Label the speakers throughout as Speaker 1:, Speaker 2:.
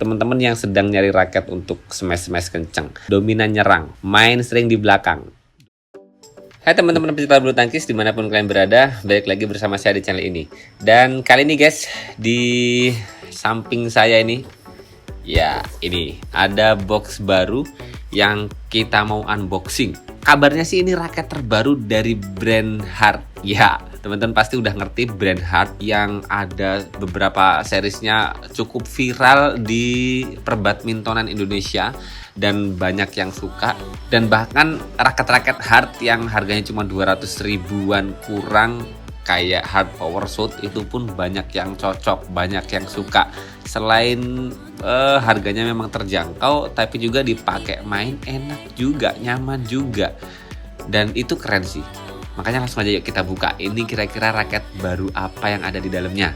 Speaker 1: teman-teman yang sedang nyari raket untuk smash-smash kenceng, dominan nyerang, main sering di belakang. Hai teman-teman pecinta bulu tangkis dimanapun kalian berada, balik lagi bersama saya di channel ini. Dan kali ini guys, di samping saya ini, ya ini ada box baru yang kita mau unboxing. Kabarnya sih ini raket terbaru dari brand Hard. Ya, teman-teman pasti udah ngerti brand Hard yang ada beberapa seriesnya cukup viral di perbadmintonan Indonesia dan banyak yang suka. Dan bahkan raket-raket Hard yang harganya cuma 200 ribuan kurang kayak Hard Power Shot itu pun banyak yang cocok, banyak yang suka. Selain harganya memang terjangkau, tapi juga dipakai main enak juga, nyaman juga. Dan itu keren sih. Makanya langsung aja yuk kita buka. Ini kira-kira raket baru apa yang ada di dalamnya.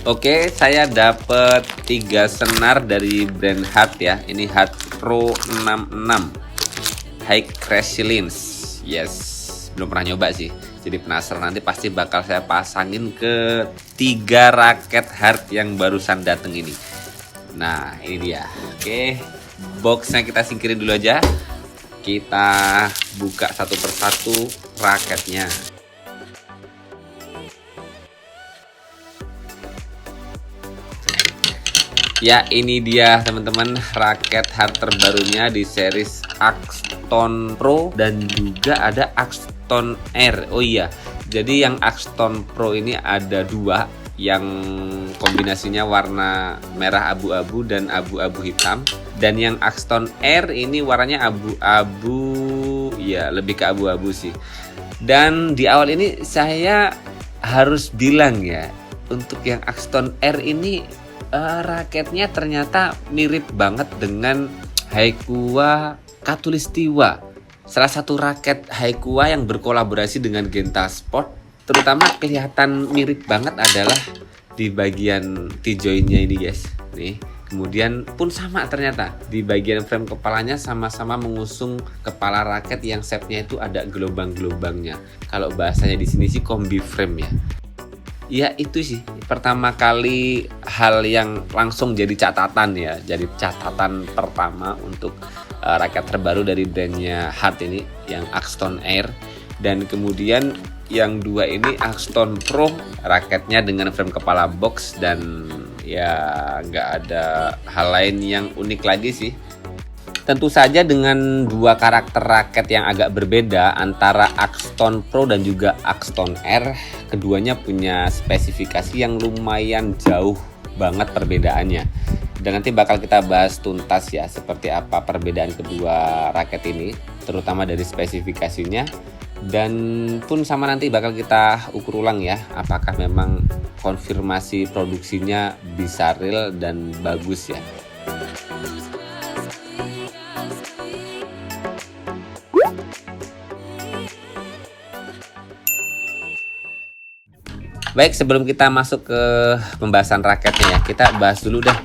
Speaker 1: Oke, saya dapat 3 senar dari brand Hard ya. Ini Hard Pro 66 High Resilience. Yes, belum pernah nyoba sih. Jadi penasaran, nanti pasti bakal saya pasangin ke 3 raket Hard yang barusan dateng ini. Nah, ini dia. Oke, boxnya kita singkirin dulu aja. Kita buka satu persatu raketnya. Ya, ini dia teman-teman raket Hard terbarunya di series Axton Pro dan juga ada Axton Air. Oh iya, jadi yang Axton Pro ini ada 2, yang kombinasinya warna merah abu-abu dan abu-abu hitam. Dan yang Axton Air ini warnanya abu-abu, ya lebih ke abu-abu sih. Dan di awal ini saya harus bilang ya, untuk yang Axton Air ini raketnya ternyata mirip banget dengan Haikua Khatulistiwa, salah satu raket Haikua yang berkolaborasi dengan Genta Sport. Terutama kelihatan mirip banget adalah di bagian T-jointnya ini guys. Nih, kemudian pun sama ternyata di bagian frame kepalanya sama-sama mengusung kepala raket yang shape-nya itu ada gelombang-gelombangnya. Kalau bahasanya di sini sih kombi frame ya. Ya itu sih pertama kali hal yang langsung jadi catatan ya, jadi catatan pertama untuk raket terbaru dari brandnya Hard ini yang Axton Air. Dan kemudian yang 2 ini Axton Pro, raketnya dengan frame kepala box dan ya nggak ada hal lain yang unik lagi sih. Tentu saja dengan 2 karakter raket yang agak berbeda antara Axton Pro dan juga Axton Air, keduanya punya spesifikasi yang lumayan jauh banget perbedaannya. Dan nanti bakal kita bahas tuntas ya seperti apa perbedaan kedua raket ini, terutama dari spesifikasinya. Dan pun sama nanti bakal kita ukur ulang ya, apakah memang konfirmasi produksinya bisa real dan bagus ya. Baik, sebelum kita masuk ke pembahasan raketnya ya, kita bahas dulu dah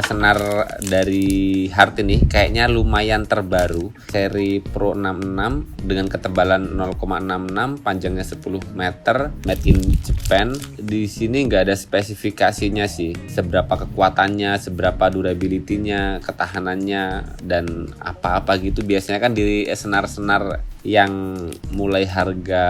Speaker 1: senar dari Hard ini. Kayaknya lumayan terbaru, seri Pro 66 dengan ketebalan 0,66, panjangnya 10 meter, made in Japan. Di sini nggak ada spesifikasinya sih, seberapa kekuatannya, seberapa durability-nya, ketahanannya, dan apa-apa gitu. Biasanya kan di senar-senar yang mulai harga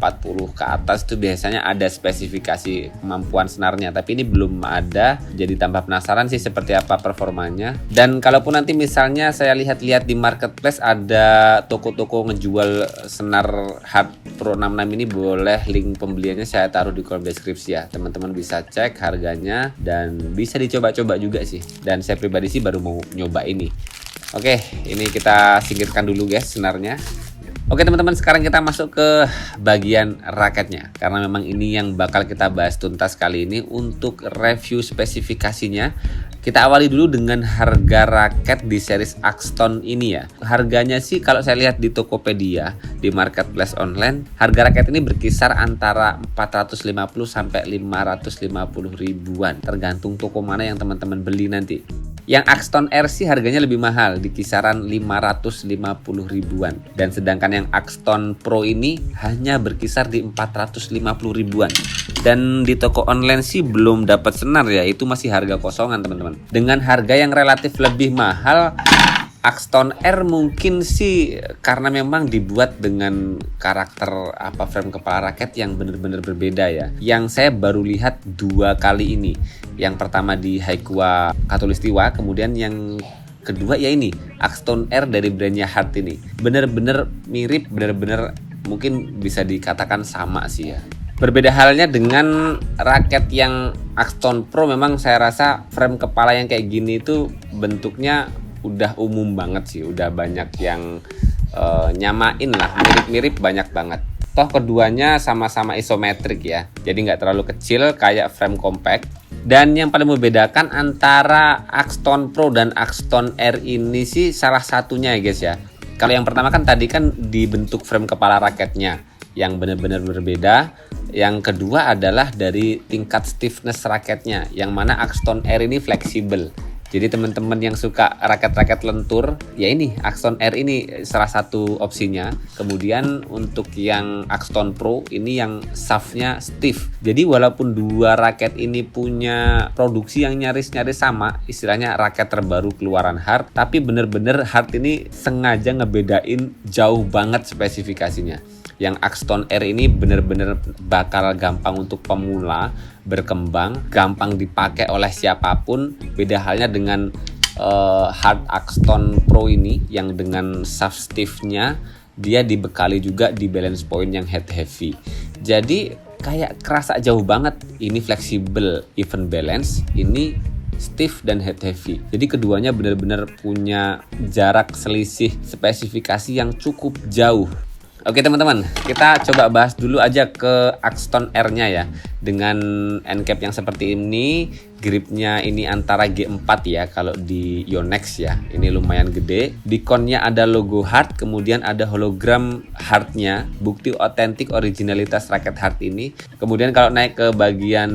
Speaker 1: 40 ke atas tuh biasanya ada spesifikasi kemampuan senarnya, tapi ini belum ada. Jadi tambah penasaran sih seperti apa performanya. Dan kalaupun nanti misalnya saya lihat-lihat di marketplace ada toko-toko ngejual senar Hard Pro 66 ini, boleh link pembeliannya saya taruh di kolom deskripsi ya. Teman-teman bisa cek harganya dan bisa dicoba-coba juga sih. Dan saya pribadi sih baru mau nyoba ini. Oke, ini kita singkirkan dulu guys senarnya. Oke teman-teman, sekarang kita masuk ke bagian raketnya, karena memang ini yang bakal kita bahas tuntas kali ini. Untuk review spesifikasinya, kita awali dulu dengan harga raket di series Axton ini ya. Harganya sih kalau saya lihat di Tokopedia, di marketplace online, harga raket ini berkisar antara 450 sampai 550 ribuan, tergantung toko mana yang teman-teman beli nanti. Yang Axton R sih harganya lebih mahal di kisaran 550 ribuan. Dan sedangkan yang Axton Pro ini hanya berkisar di 450 ribuan. Dan di toko online sih belum dapat senar ya, itu masih harga kosongan teman-teman. Dengan harga yang relatif lebih mahal, Axton R mungkin sih karena memang dibuat dengan karakter frame kepala raket yang benar-benar berbeda ya. Yang saya baru lihat 2 kali ini. Yang pertama di Haiqua Khatulistiwa, kemudian yang kedua ya ini Axton R dari brandnya Hart ini. Benar-benar mirip, benar-benar mungkin bisa dikatakan sama sih ya. Berbeda halnya dengan raket yang Axton Pro, memang saya rasa frame kepala yang kayak gini itu bentuknya udah umum banget sih, udah banyak yang nyamain lah, mirip-mirip banyak banget. Toh keduanya sama-sama isometrik ya, jadi nggak terlalu kecil kayak frame compact. Dan yang paling membedakan antara Axton Pro dan Axton R ini sih salah satunya ya guys ya. Kalau yang pertama kan tadi kan dibentuk frame kepala raketnya yang benar-benar berbeda. Yang kedua adalah dari tingkat stiffness raketnya, yang mana Axton R ini fleksibel. Jadi teman-teman yang suka raket-raket lentur, ya ini Axton R ini salah satu opsinya. Kemudian untuk yang Axton Pro ini yang shaftnya stiff. Jadi walaupun dua raket ini punya produksi yang nyaris-nyaris sama, istilahnya raket terbaru keluaran Hart, tapi bener-bener Hart ini sengaja ngebedain jauh banget spesifikasinya. Yang Axton R ini bener-bener bakal gampang untuk pemula, berkembang, gampang dipakai oleh siapapun. Beda halnya dengan Hart Axton Pro ini yang dengan shaft stiffnya dia dibekali juga di balance point yang head heavy. Jadi kayak kerasa jauh banget. Ini fleksibel, even balance, ini stiff dan head heavy. Jadi keduanya benar-benar punya jarak selisih spesifikasi yang cukup jauh. Oke teman-teman, kita coba bahas dulu aja ke Axton R-nya ya. Dengan end cap yang seperti ini, gripnya ini antara G4 ya kalau di Yonex ya. Ini lumayan gede. Di connya ada logo Hart, kemudian ada hologram Hart-nya, bukti otentik originalitas raket Hart ini. Kemudian kalau naik ke bagian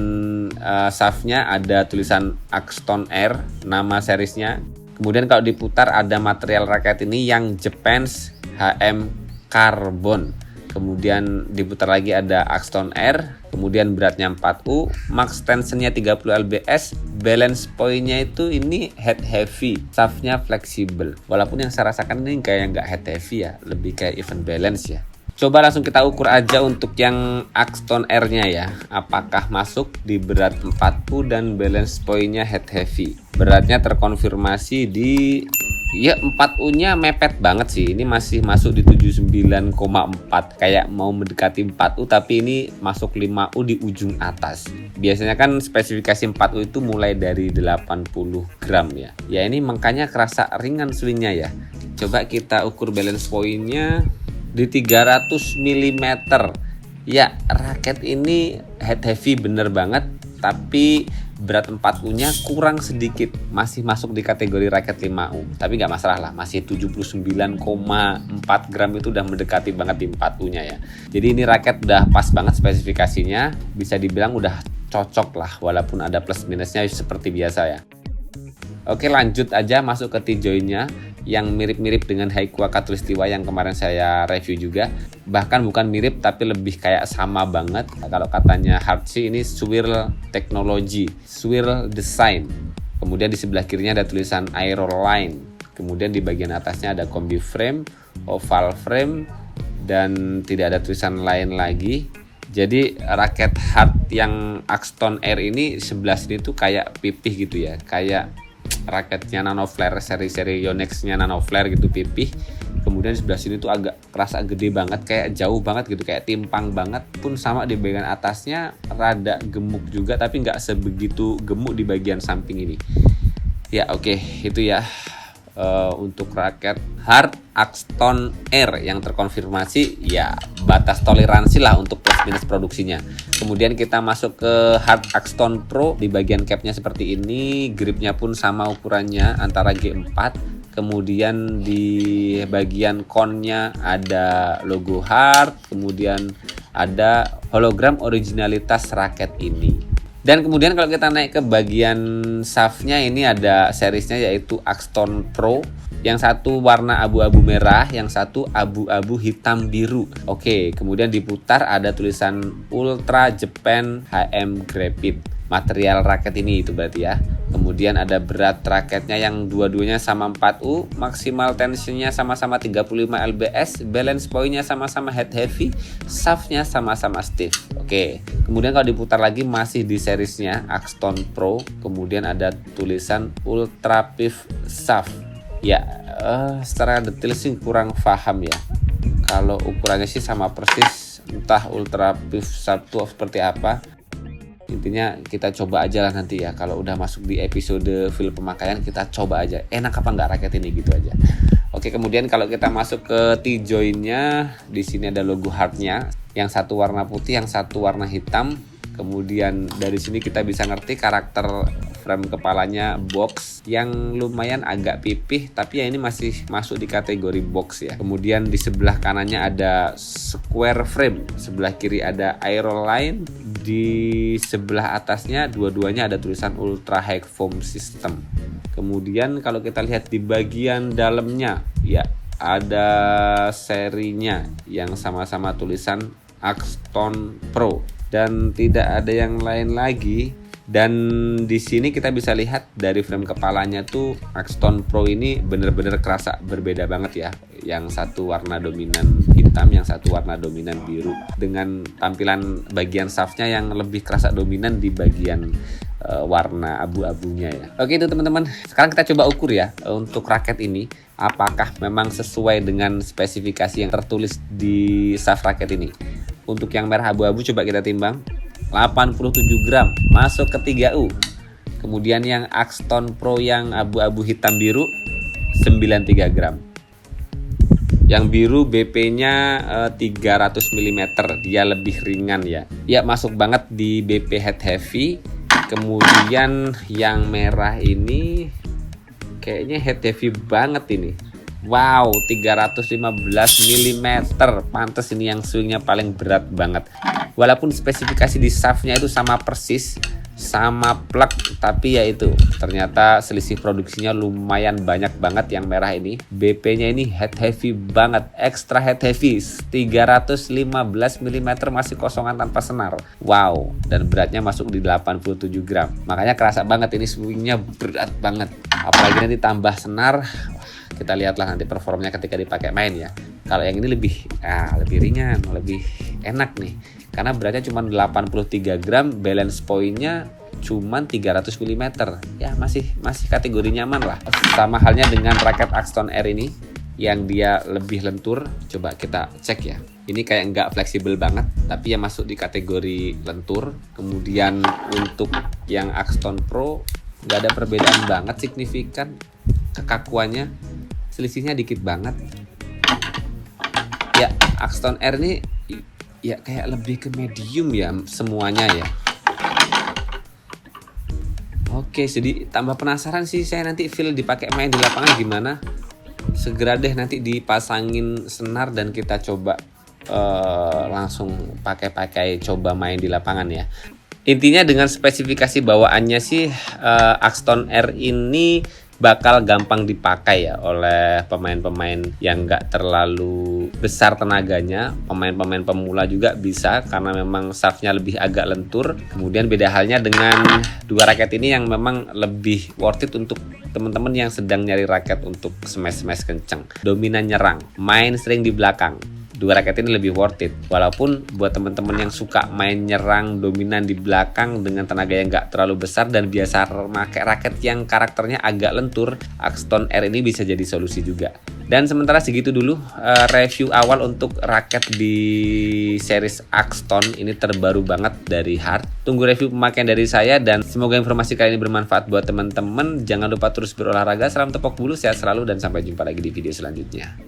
Speaker 1: shaft-nya ada tulisan Axton R, nama seriesnya. Kemudian kalau diputar ada material raket ini yang Japan's HM Carbon. Kemudian diputar lagi ada Axton R, kemudian beratnya 4U, max tensionnya 30 lbs, balance point-nya itu ini head heavy, shaft-nya fleksibel. Walaupun yang saya rasakan ini kayak nggak head heavy ya, lebih kayak even balance ya. Coba langsung kita ukur aja untuk yang Axton R-nya ya, apakah masuk di berat 4U dan balance point-nya head heavy. Beratnya terkonfirmasi di ya 4U-nya mepet banget sih. Ini masih masuk di 79,4. Kayak mau mendekati 4U tapi ini masuk 5U di ujung atas. Biasanya kan spesifikasi 4U itu mulai dari 80 gram ya. Ya ini makanya kerasa ringan swingnya ya. Coba kita ukur balance point-nya di 300 mm. Ya raket ini head heavy bener banget, tapi berat 4U-nya kurang sedikit, masih masuk di kategori raket 5U. Tapi nggak masalah lah, masih 79,4 gram itu udah mendekati banget di 4U-nya ya. Jadi ini raket udah pas banget spesifikasinya, bisa dibilang udah cocok lah, walaupun ada plus minusnya seperti biasa ya. Oke lanjut aja masuk ke T-joint-nya yang mirip-mirip dengan Haiqua Khatulistiwa yang kemarin saya review juga. Bahkan bukan mirip tapi lebih kayak sama banget. Kalau katanya Hart sih ini swirl technology, swirl design. Kemudian di sebelah kirinya ada tulisan Aeroline. Kemudian di bagian atasnya ada kombi frame, oval frame, dan tidak ada tulisan lain lagi. Jadi raket Hart yang Axton R ini sebelah sini tuh kayak pipih gitu ya, kayak raketnya Nano Flare, seri-seri Yonex-nya Nano Flare gitu pipih. Kemudian sebelah sini tuh agak kerasa gede banget, kayak jauh banget gitu, kayak timpang banget. Pun sama di bagian atasnya rada gemuk juga, tapi nggak sebegitu gemuk di bagian samping ini. Ya oke, itu ya untuk raket Hart Axton R yang terkonfirmasi. Ya batas toleransi lah untuk plus minus produksinya. Kemudian kita masuk ke Hart Axton Pro. Di bagian capnya seperti ini, gripnya pun sama ukurannya antara G4. Kemudian di bagian connya ada logo Hart, kemudian ada hologram originalitas raket ini. Dan kemudian kalau kita naik ke bagian shaftnya, ini ada seriesnya yaitu Axton Pro. Yang satu warna abu-abu merah, yang satu abu-abu hitam biru. Oke, kemudian diputar ada tulisan Ultra Japan HM Graphite. Material raket ini itu berarti ya. Kemudian ada berat raketnya yang dua-duanya sama 4U, maksimal tensionnya sama-sama 35 lbs, balance pointnya sama-sama head heavy, shaftnya sama-sama stiff. Oke, kemudian kalau diputar lagi masih di seriesnya Axton Pro, kemudian ada tulisan Ultra Pif Shaft. Ya, secara detail sih kurang paham ya. Kalau ukurannya sih sama persis, entah Ultra Pif Shaft itu seperti apa. Intinya kita coba aja lah nanti ya. Kalau udah masuk di episode feel pemakaian, kita coba aja enak apa nggak raket ini, gitu aja. Oke, kemudian kalau kita masuk ke T-jointnya, di sini ada logo hardnya, yang satu warna putih, yang satu warna hitam. Kemudian dari sini kita bisa ngerti karakter frame kepalanya box yang lumayan agak pipih, tapi ya ini masih masuk di kategori box ya. Kemudian di sebelah kanannya ada square frame, sebelah kiri ada aeroline, di sebelah atasnya dua-duanya ada tulisan Ultra High Foam System. Kemudian kalau kita lihat di bagian dalamnya ya ada serinya yang sama-sama tulisan Axton Pro dan tidak ada yang lain lagi. Dan di sini kita bisa lihat dari frame kepalanya tuh Axton Pro ini bener-bener kerasa berbeda banget ya. Yang satu warna dominan hitam, yang satu warna dominan biru, dengan tampilan bagian shaftnya yang lebih kerasa dominan di bagian warna abu-abunya ya. Oke, itu teman-teman. Sekarang kita coba ukur ya untuk raket ini, apakah memang sesuai dengan spesifikasi yang tertulis di shaft raket ini. Untuk yang merah abu-abu coba kita timbang, 87 gram, masuk ke 3U. Kemudian yang Axton Pro yang abu-abu hitam biru 93 gram. Yang biru BP-nya 300 mm, dia lebih ringan ya. Ya, masuk banget di BP head heavy. Kemudian yang merah ini kayaknya head heavy banget ini. Wow, 315 mm. Pantes ini yang swingnya paling berat banget. Walaupun spesifikasi di shaftnya itu sama persis, sama plug, tapi ya itu ternyata selisih produksinya lumayan banyak banget. Yang merah ini BP-nya ini head heavy banget, extra head heavy, 315 mm, masih kosongan tanpa senar. Wow, dan beratnya masuk di 87 gram. Makanya kerasa banget ini swingnya berat banget. Apalagi nanti tambah senar. Kita lihatlah nanti performnya ketika dipakai main ya. Kalau yang ini lebih ringan, lebih enak nih. Karena beratnya cuma 83 gram, balance pointnya cuma 300 mm. Ya masih kategori nyaman lah. Sama halnya dengan raket Axton R ini yang dia lebih lentur. Coba kita cek ya. Ini kayak nggak fleksibel banget, tapi ya masuk di kategori lentur. Kemudian untuk yang Axton Pro nggak ada perbedaan banget signifikan. Kekakuannya selisihnya dikit banget. Ya, Axton R ini ya kayak lebih ke medium ya semuanya ya. Oke, jadi tambah penasaran sih saya nanti feel dipakai main di lapangan gimana. Segera deh nanti dipasangin senar dan kita coba langsung pakai coba main di lapangan ya. Intinya dengan spesifikasi bawaannya sih Axton R ini bakal gampang dipakai ya oleh pemain-pemain yang nggak terlalu besar tenaganya. Pemain-pemain pemula juga bisa karena memang shaftnya lebih agak lentur. Kemudian beda halnya dengan dua raket ini yang memang lebih worth it untuk teman-teman yang sedang nyari raket untuk smash kenceng, dominan nyerang, main sering di belakang. Dua raket ini lebih worth it. Walaupun buat teman-teman yang suka main nyerang dominan di belakang dengan tenaga yang gak terlalu besar dan biasa pakai raket yang karakternya agak lentur, Axton R ini bisa jadi solusi juga. Dan sementara segitu dulu review awal untuk raket di series Axton ini terbaru banget dari Hard. Tunggu review pemakaian dari saya dan semoga informasi kali ini bermanfaat buat teman-teman. Jangan lupa terus berolahraga, salam tepok bulu, sehat selalu dan sampai jumpa lagi di video selanjutnya.